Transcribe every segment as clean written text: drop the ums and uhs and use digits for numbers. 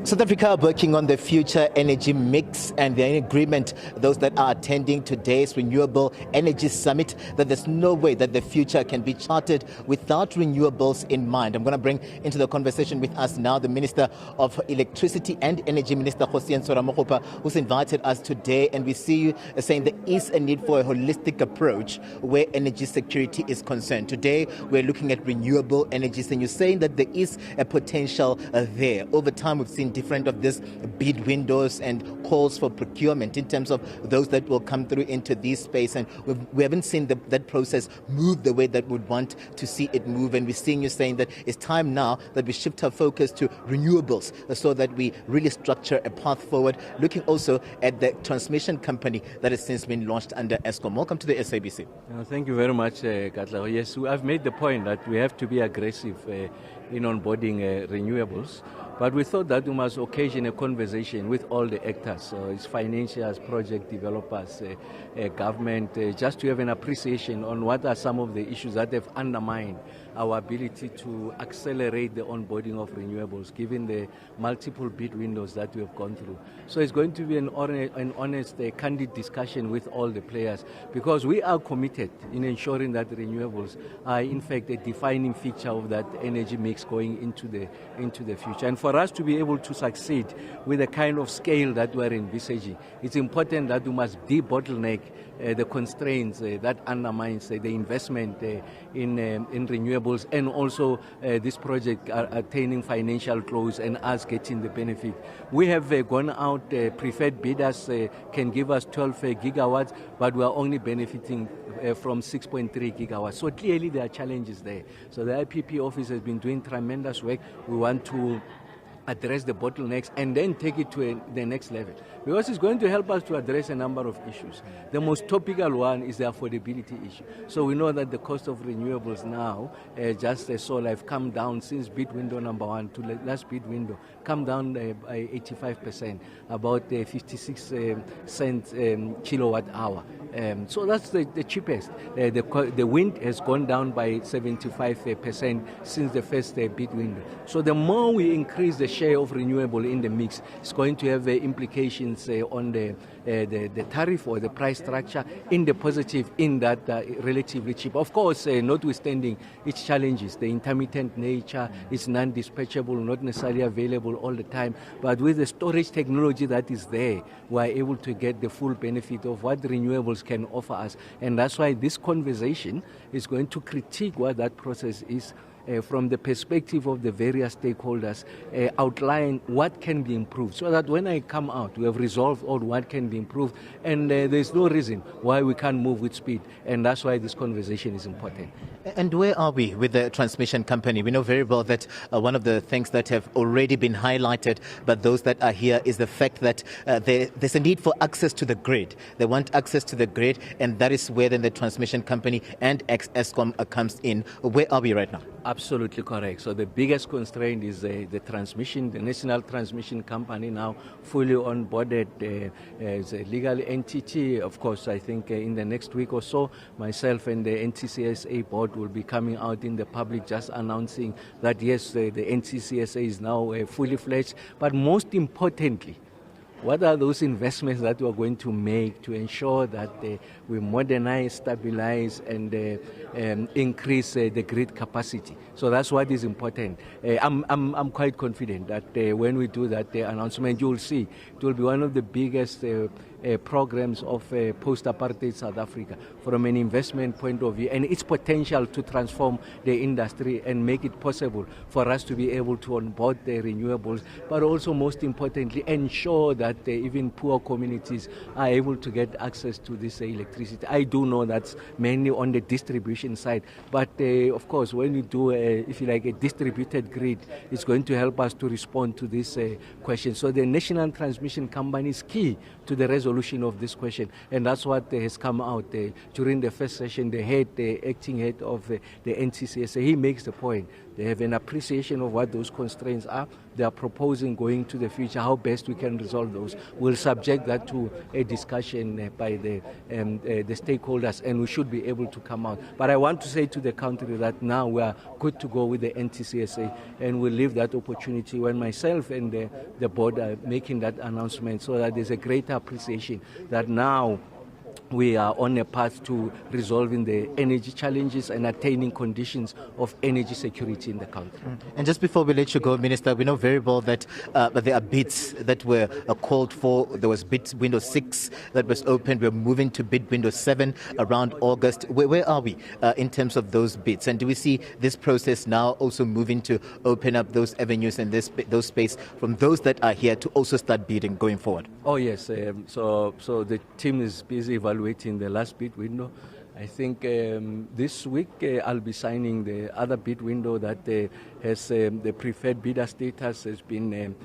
South Africa are working on the future energy mix, and they're in agreement, those that are attending today's Renewable Energy Summit, that there's no way that the future can be charted without renewables in mind. I'm going to bring into the conversation with us now the Minister of Electricity and Energy, Minister Kgosientsho Ramokgopa, who's invited us today, and we see you saying there is a need for a holistic approach where energy security is concerned. Today, we're looking at renewable energies, and you're saying that there is a potential there. Over time, we've seen different of this bid windows and calls for procurement in terms of those that will come through into this space, and we haven't seen that process move the way that we'd want to see it move. And we're seeing you saying that it's time now that we shift our focus to renewables so that we really structure a path forward, looking also at the transmission company that has since been launched under Eskom. Welcome to the SABC. Thank you very much, Katlego. Yes, I've made the point that we have to be aggressive in onboarding renewables. But we thought that we must occasion a conversation with all the actors, so it's financiers, project developers, government, just to have an appreciation on what are some of the issues that have undermined our ability to accelerate the onboarding of renewables, given the multiple bid windows that we have gone through. So it's going to be an honest, candid discussion with all the players, because we are committed in ensuring that renewables are in fact a defining feature of that energy mix going into the future. And for us to be able to succeed with the kind of scale that we are envisaging, it's important that we must debottleneck the constraints that undermines the investment in renewables, and also this project attaining financial close and us getting the benefit. We have gone out, preferred bidders can give us 12 gigawatts, but we are only benefiting from 6.3 gigawatts. So clearly there are challenges there. So the IPP office has been doing tremendous work. We want to address the bottlenecks and then take it to the next level, because it's going to help us to address a number of issues. The most topical one is the affordability issue. So we know that the cost of renewables now, just solar, have come down since bid window number 1 to the last bid window, come down by 85%, about 56 cents kilowatt hour. So that's the cheapest. The wind has gone down by 75% since the first bid window. So the more we increase the share of renewable in the mix, it's going to have implications on the tariff or the price structure in the positive, in that relatively cheap. Of course, notwithstanding its challenges, the intermittent nature, it's non-dispatchable, not necessarily available all the time. But with the storage technology that is there, we are able to get the full benefit of what renewables can offer us. And that's why this conversation is going to critique what that process is, from the perspective of the various stakeholders, outline what can be improved, so that when I come out, we have resolved all what can be improved, and there's no reason why we can't move with speed. And that's why this conversation is important. And where are we with the transmission company? We know very well that one of the things that have already been highlighted by those that are here is the fact that there's a need for access to the grid. They want access to the grid, and that is where then the transmission company and Eskom comes in. Where are we right now? Absolutely correct. So the biggest constraint is the transmission. The National Transmission Company now fully onboarded as a legal entity. Of course, I think in the next week or so, myself and the NTCSA board will be coming out in the public just announcing that yes, the NTCSA is now fully fledged. But most importantly, what are those investments that we are going to make to ensure that we modernize, stabilize, and increase the grid capacity? So that's what is important. I'm quite confident that when we do that announcement, you will see it will be one of the biggest programs of post-apartheid South Africa from an investment point of view, and its potential to transform the industry and make it possible for us to be able to onboard the renewables, but also most importantly ensure that even poor communities are able to get access to this electricity. I do know that's mainly on the distribution side, but of course when you do if you like a distributed grid, it's going to help us to respond to this question. So the National Transmission Company is key to the resolution of this question, and that's what has come out during the first session. The acting head of the NTCSA, he makes the point They have an appreciation of what those constraints are. They are proposing going to the future, how best we can resolve those. We'll subject that to a discussion by the stakeholders, and we should be able to come out. But I want to say to the country that now we are good to go with the NTCSA, and we'll leave that opportunity when myself and the board are making that announcement, so that there's a greater appreciation that now we are on a path to resolving the energy challenges and attaining conditions of energy security in the country. And just before we let you go, Minister, we know very well that there are bids that were called for. There was bid window 6 that was opened. We're moving to bid window 7 around August. Where are we in terms of those bids? And do we see this process now also moving to open up those avenues and those space from those that are here to also start bidding going forward? Oh, yes. So the team is busy evaluating the last bid window. I think this week I'll be signing the other bid window that has the preferred bidder status has been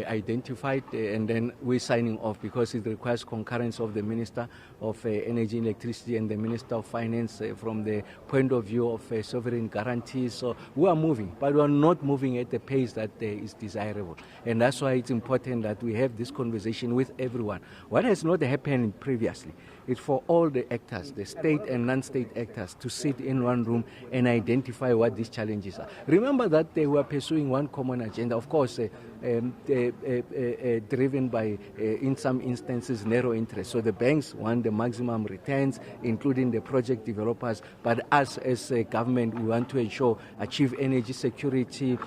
identified, and then we're signing off because it requires concurrence of the Minister of Energy and Electricity and the Minister of Finance from the point of view of sovereign guarantees. So we are moving, but we are not moving at the pace that is desirable. And that's why it's important that we have this conversation with everyone. What has not happened previously is for all the actors, the state and non-state actors, to sit in one room and identify what these challenges are. Remember that they were pursuing one common agenda, of course, driven by, in some instances, narrow interests. So the banks want the maximum returns, including the project developers, but us as a government, we want to achieve energy security,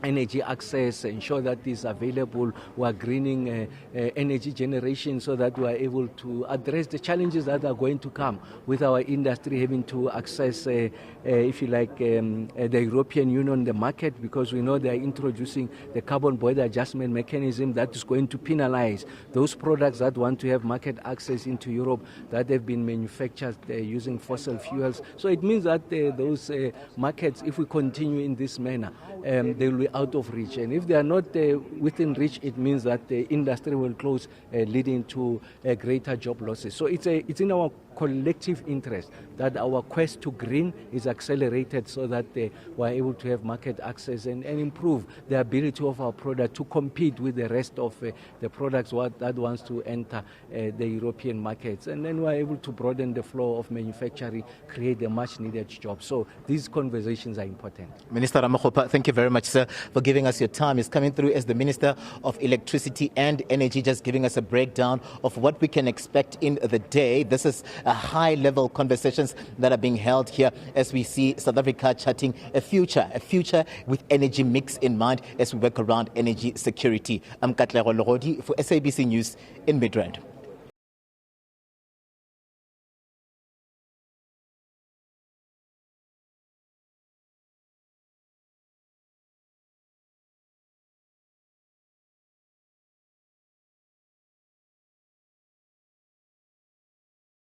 energy access, ensure that is available. We are greening energy generation so that we are able to address the challenges that are going to come with our industry having to access, if you like, the European Union, the market, because we know they are introducing the carbon border adjustment mechanism that is going to penalize those products that want to have market access into Europe that have been manufactured using fossil fuels. So it means that those markets, if we continue in this manner, they will be out of reach. And if they are not within reach, it means that the industry will close, leading to greater job losses. So it's in our collective interest that our quest to green is accelerated so that we are able to have market access and improve the ability of our product to compete with the rest of the products that wants to enter the European markets. And then we are able to broaden the flow of manufacturing, create a much needed job. So these conversations are important. Minister Ramokgopa, thank you very much, sir, for giving us your time. He's coming through as the Minister of Electricity and Energy, just giving us a breakdown of what we can expect in the day. This is high-level conversations that are being held here as we see South Africa charting a future with energy mix in mind as we work around energy security. I'm Katlego, Legodi for SABC News in Midrand.